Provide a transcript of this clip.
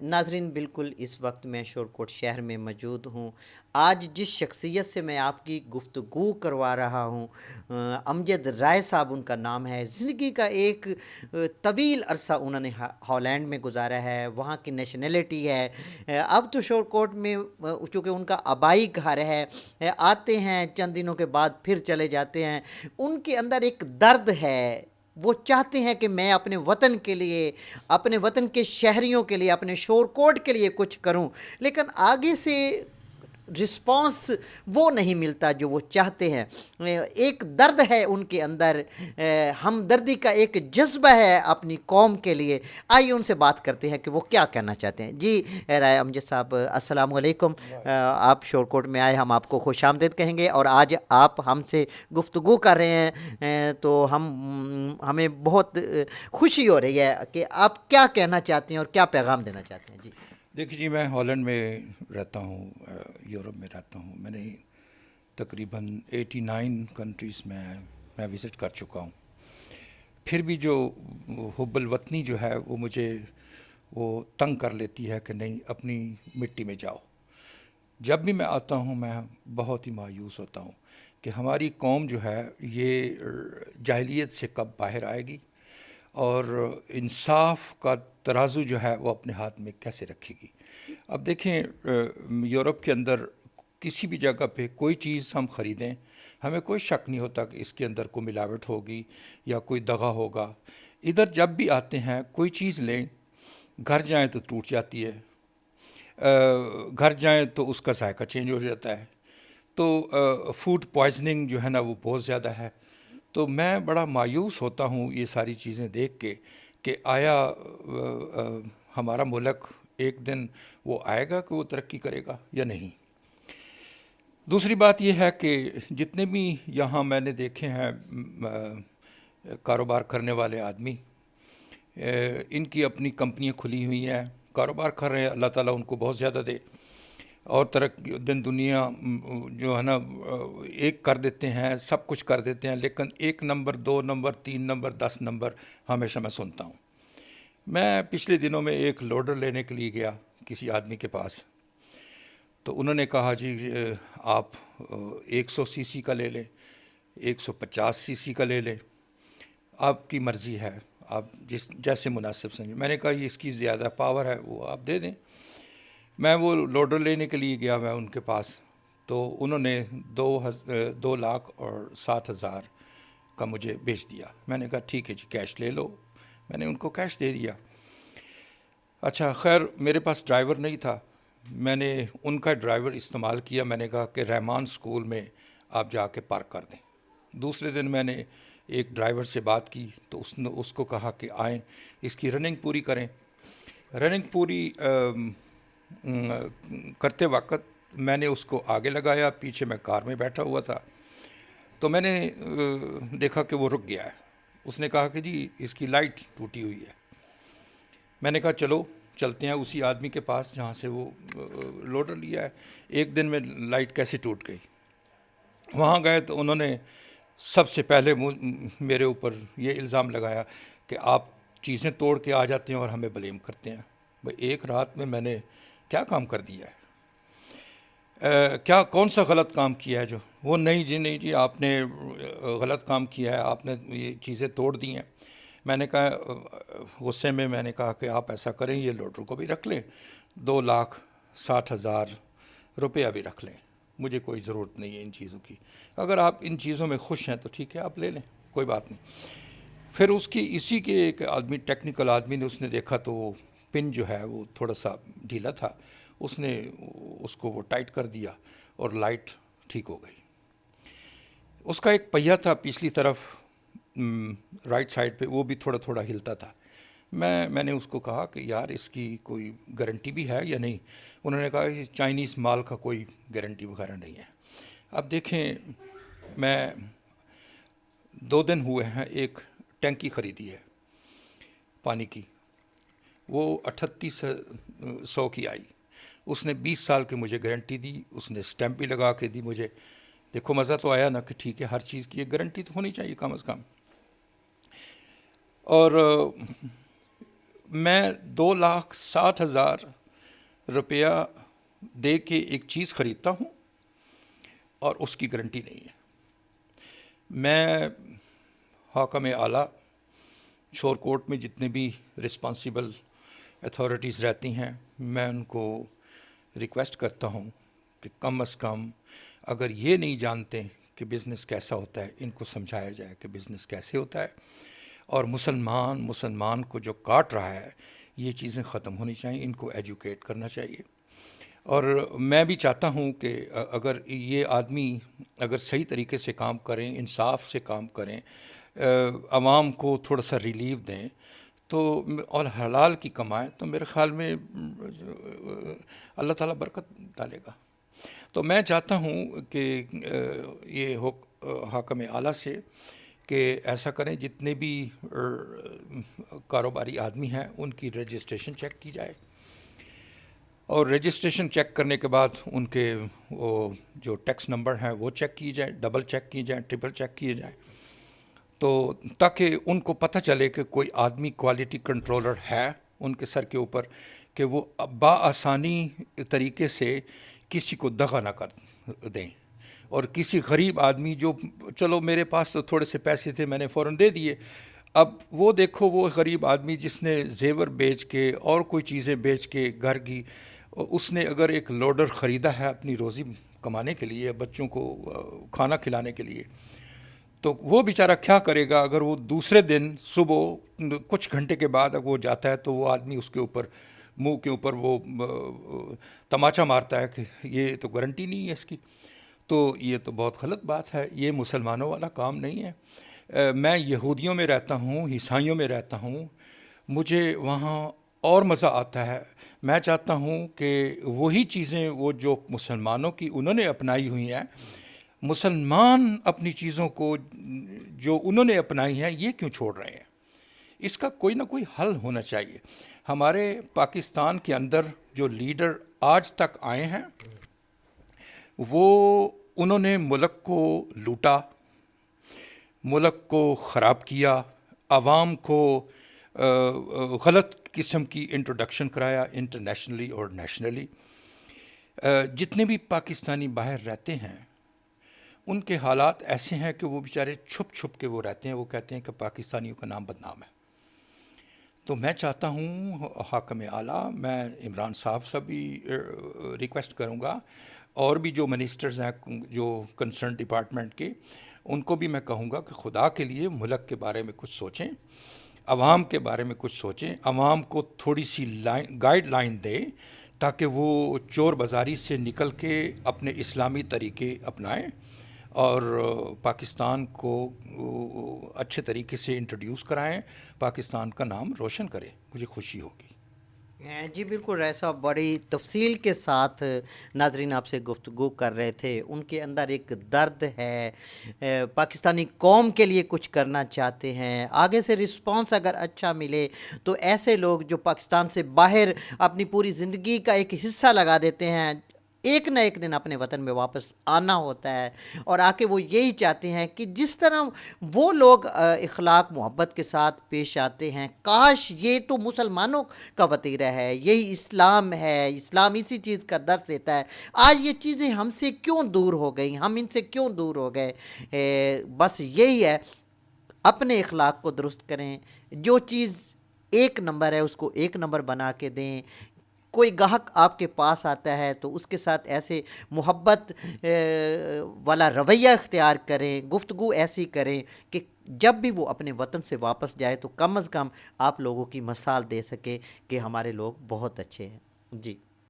ناظرین، بالکل اس وقت میں شورکوٹ شہر میں موجود ہوں۔ آج جس شخصیت سے میں آپ کی گفتگو کروا رہا ہوں، امجد رائے صاحب ان کا نام ہے۔ زندگی کا ایک طویل عرصہ انہوں نے ہالینڈ میں گزارا ہے، وہاں کی نیشنلٹی ہے۔ اب تو شورکوٹ میں چونکہ ان کا آبائی گھر ہے، آتے ہیں چند دنوں کے بعد پھر چلے جاتے ہیں۔ ان کے اندر ایک درد ہے، وہ چاہتے ہیں کہ میں اپنے وطن کے لیے، اپنے وطن کے شہریوں کے لیے، اپنے شورکوٹ کے لیے کچھ کروں، لیکن آگے سے رسپانس وہ نہیں ملتا جو وہ چاہتے ہیں۔ ایک درد ہے ان کے اندر، ہمدردی کا ایک جذبہ ہے اپنی قوم کے لیے۔ آئیے ان سے بات کرتے ہیں کہ وہ کیا کہنا چاہتے ہیں۔ جی رائے امجد صاحب، السلام علیکم۔ آپ شورکوٹ میں آئے، ہم آپ کو خوش آمدید کہیں گے، اور آج آپ ہم سے گفتگو کر رہے ہیں تو ہمیں بہت خوشی ہو رہی ہے کہ آپ کیا کہنا چاہتے ہیں اور کیا پیغام دینا چاہتے ہیں۔ جی دیکھیے جی، میں ہالینڈ میں رہتا ہوں، یورپ میں رہتا ہوں۔ میں نے تقریباً 89 کنٹریز میں وزٹ کر چکا ہوں۔ پھر بھی جو حب الوطنی جو ہے وہ مجھے تنگ کر لیتی ہے کہ نہیں، اپنی مٹی میں جاؤ۔ جب بھی میں آتا ہوں میں بہت ہی مایوس ہوتا ہوں کہ ہماری قوم جو ہے یہ جاہلیت سے کب باہر آئے گی، اور انصاف کا ترازو جو ہے وہ اپنے ہاتھ میں کیسے رکھے گی۔ اب دیکھیں، یورپ کے اندر کسی بھی جگہ پہ کوئی چیز ہم خریدیں، ہمیں کوئی شک نہیں ہوتا کہ اس کے اندر کوئی ملاوٹ ہوگی یا کوئی دغا ہوگا۔ ادھر جب بھی آتے ہیں کوئی چیز لیں، گھر جائیں تو ٹوٹ جاتی ہے، گھر جائیں تو اس کا ذائقہ چینج ہو جاتا ہے، تو فوڈ پوائزننگ جو ہے نا وہ بہت زیادہ ہے۔ تو میں بڑا مایوس ہوتا ہوں یہ ساری چیزیں دیکھ کے کہ آیا ہمارا ملک ایک دن وہ آئے گا کہ وہ ترقی کرے گا یا نہیں۔ دوسری بات یہ ہے کہ جتنے بھی یہاں میں نے دیکھے ہیں کاروبار کرنے والے آدمی، ان کی اپنی کمپنیاں کھلی ہوئی ہیں، کاروبار کر رہے ہیں، اللہ تعالیٰ ان کو بہت زیادہ دے، اور ترقی دنیا جو ہے نا ایک کر دیتے ہیں، سب کچھ کر دیتے ہیں، لیکن 1 نمبر 2 نمبر 3 نمبر 10 نمبر ہمیشہ میں سنتا ہوں۔ میں پچھلے دنوں میں ایک لوڈر لینے کے لیے گیا کسی آدمی کے پاس، تو انہوں نے کہا جی آپ 100 cc کا لے لیں، 150 cc کا لے لیں، آپ کی مرضی ہے، آپ جیسے مناسب سمجھیں۔ میں نے کہا یہ اس کی زیادہ پاور ہے، وہ آپ دے دیں۔ میں وہ لوڈر لینے کے لیے گیا میں ان کے پاس، تو انہوں نے 2,07,000 کا مجھے بیچ دیا۔ میں نے کہا ٹھیک ہے جی، کیش لے لو۔ میں نے ان کو کیش دے دیا۔ اچھا خیر، میرے پاس ڈرائیور نہیں تھا، میں نے ان کا ڈرائیور استعمال کیا۔ میں نے کہا کہ رحمان اسکول میں آپ جا کے پارک کر دیں۔ دوسرے دن میں نے ایک ڈرائیور سے بات کی تو اس نے اس کو کہا کہ آئیں اس کی رننگ پوری کریں۔ رننگ پوری کرتے وقت میں نے اس کو آگے لگایا، پیچھے میں کار میں بیٹھا ہوا تھا، تو میں نے دیکھا کہ وہ رک گیا ہے۔ اس نے کہا کہ جی اس کی لائٹ ٹوٹی ہوئی ہے۔ میں نے کہا چلو چلتے ہیں اسی آدمی کے پاس جہاں سے وہ لوڈر لیا ہے، ایک دن میں لائٹ کیسے ٹوٹ گئی۔ وہاں گئے تو انہوں نے سب سے پہلے میرے اوپر یہ الزام لگایا کہ آپ چیزیں توڑ کے آ جاتے ہیں اور ہمیں بلیم کرتے ہیں۔ بھائی ایک رات میں نے کیا کام کر دیا ہے؟ کیا کون سا غلط کام کیا ہے جو وہ نہیں جی آپ نے غلط کام کیا ہے، آپ نے یہ چیزیں توڑ دی ہیں۔ میں نے کہا غصے میں میں نے کہا کہ آپ ایسا کریں، یہ لوڈر کو بھی رکھ لیں، 2,60,000 روپیہ بھی رکھ لیں، مجھے کوئی ضرورت نہیں ہے ان چیزوں کی۔ اگر آپ ان چیزوں میں خوش ہیں تو ٹھیک ہے، آپ لے لیں، کوئی بات نہیں۔ پھر اسی کے ایک آدمی، ٹیکنیکل آدمی نے، اس نے دیکھا تو وہ پن جو ہے وہ تھوڑا سا ڈھیلا تھا، اس نے اس کو وہ ٹائٹ کر دیا اور لائٹ ٹھیک ہو گئی۔ اس کا ایک پہیہ تھا پچھلی طرف رائٹ سائڈ پہ، وہ بھی تھوڑا تھوڑا ہلتا تھا۔ میں نے اس کو کہا کہ یار اس کی کوئی گارنٹی بھی ہے یا نہیں؟ انہوں نے کہا کہ چائنیز مال کا کوئی گارنٹی وغیرہ نہیں ہے۔ اب دیکھیں، میں 2 دن ہوئے ہیں، ایک ٹینکی خریدی ہے پانی کی، وہ 3800 کی آئی۔ اس نے 20 سال کی مجھے گارنٹی دی، اس نے سٹیمپ بھی لگا کے دی مجھے۔ دیکھو مزہ تو آیا نا کہ ٹھیک ہے، ہر چیز کی ایک گارنٹی تو ہونی چاہیے کم از کم۔ اور میں 2,60,000 روپیہ دے کے ایک چیز خریدتا ہوں اور اس کی گارنٹی نہیں ہے. میں حاکم اعلیٰ شور کوٹ میں جتنے بھی رسپانسیبل اتھارٹیز رہتی ہیں میں ان کو ریکویسٹ کرتا ہوں کہ کم از کم اگر یہ نہیں جانتے کہ بزنس کیسا ہوتا ہے ان کو سمجھایا جائے کہ بزنس کیسے ہوتا ہے. اور مسلمان کو جو کاٹ رہا ہے یہ چیزیں ختم ہونی چاہیے, ان کو ایجوکیٹ کرنا چاہیے. اور میں بھی چاہتا ہوں کہ اگر یہ آدمی اگر صحیح طریقے سے کام کریں, انصاف سے کام کریں, عوام کو تھوڑا سا ریلیف دیں تو اور حلال کی کمائیں تو میرے خیال میں اللہ تعالیٰ برکت ڈالے گا. تو میں چاہتا ہوں کہ یہ حاکم اعلیٰ سے کہ ایسا کریں جتنے بھی کاروباری آدمی ہیں ان کی رجسٹریشن چیک کی جائے, اور رجسٹریشن چیک کرنے کے بعد ان کے وہ جو ٹیکس نمبر ہیں وہ چیک کی جائے, ڈبل چیک کی جائیں, ٹرپل چیک کیے جائیں, تو تاکہ ان کو پتہ چلے کہ کوئی آدمی کوالٹی کنٹرولر ہے ان کے سر کے اوپر, کہ وہ بآسانی طریقے سے کسی کو دغا نہ کر دیں. اور کسی غریب آدمی جو چلو میرے پاس تو تھوڑے سے پیسے تھے میں نے فوراً دے دیے, اب وہ دیکھو وہ غریب آدمی جس نے زیور بیچ کے اور کوئی چیزیں بیچ کے گھر کی, اس نے اگر ایک لوڈر خریدا ہے اپنی روزی کمانے کے لیے, بچوں کو کھانا کھلانے کے لیے, تو وہ بیچارہ کیا کرے گا اگر وہ دوسرے دن صبح کچھ گھنٹے کے بعد اگر وہ جاتا ہے تو وہ آدمی اس کے اوپر منہ کے اوپر وہ تماچا مارتا ہے کہ یہ تو گارنٹی نہیں ہے اس کی. تو یہ تو بہت غلط بات ہے, یہ مسلمانوں والا کام نہیں ہے. میں یہودیوں میں رہتا ہوں, عیسائیوں میں رہتا ہوں, مجھے وہاں اور مزہ آتا ہے. میں چاہتا ہوں کہ وہی چیزیں وہ جو مسلمانوں کی انہوں نے اپنائی ہوئی ہیں, مسلمان اپنی چیزوں کو جو انہوں نے اپنائی ہیں یہ کیوں چھوڑ رہے ہیں؟ اس کا کوئی نہ کوئی حل ہونا چاہیے. ہمارے پاکستان کے اندر جو لیڈر آج تک آئے ہیں وہ انہوں نے ملک کو لوٹا, ملک کو خراب کیا, عوام کو غلط قسم کی انٹروڈکشن کرایا انٹرنیشنلی اور نیشنلی. جتنے بھی پاکستانی باہر رہتے ہیں ان کے حالات ایسے ہیں کہ وہ بیچارے چھپ چھپ کے وہ رہتے ہیں, وہ کہتے ہیں کہ پاکستانیوں کا نام بدنام ہے. تو میں چاہتا ہوں حاکم اعلیٰ, میں عمران صاحب سے بھی ریکویسٹ کروں گا, اور بھی جو منسٹرز ہیں جو کنسرن ڈپارٹمنٹ کے, ان کو بھی میں کہوں گا کہ خدا کے لیے ملک کے بارے میں کچھ سوچیں, عوام کے بارے میں کچھ سوچیں, عوام کو تھوڑی سی گائیڈ لائن دے تاکہ وہ چور بازاری سے نکل کے اپنے اسلامی طریقے اپنائیں اور پاکستان کو اچھے طریقے سے انٹروڈیوس کرائیں, پاکستان کا نام روشن کریں. مجھے خوشی ہوگی. جی بالکل, رائے صاحب بڑی تفصیل کے ساتھ ناظرین آپ سے گفتگو کر رہے تھے. ان کے اندر ایک درد ہے, پاکستانی قوم کے لیے کچھ کرنا چاہتے ہیں, آگے سے رسپانس اگر اچھا ملے تو ایسے لوگ جو پاکستان سے باہر اپنی پوری زندگی کا ایک حصہ لگا دیتے ہیں, ایک نہ ایک دن اپنے وطن میں واپس آنا ہوتا ہے, اور آ کے وہ یہی چاہتے ہیں کہ جس طرح وہ لوگ اخلاق محبت کے ساتھ پیش آتے ہیں, کاش یہ تو مسلمانوں کا وتیرہ ہے, یہی اسلام ہے, اسلام اسی چیز کا درس دیتا ہے. آج یہ چیزیں ہم سے کیوں دور ہو گئیں, ہم ان سے کیوں دور ہو گئے؟ بس یہی ہے, اپنے اخلاق کو درست کریں, جو چیز ایک نمبر ہے اس کو ایک نمبر بنا کے دیں. کوئی گاہک آپ کے پاس آتا ہے تو اس کے ساتھ ایسے محبت والا رویہ اختیار کریں, گفتگو ایسی کریں کہ جب بھی وہ اپنے وطن سے واپس جائے تو کم از کم آپ لوگوں کی مثال دے سکے کہ ہمارے لوگ بہت اچھے ہیں. جی.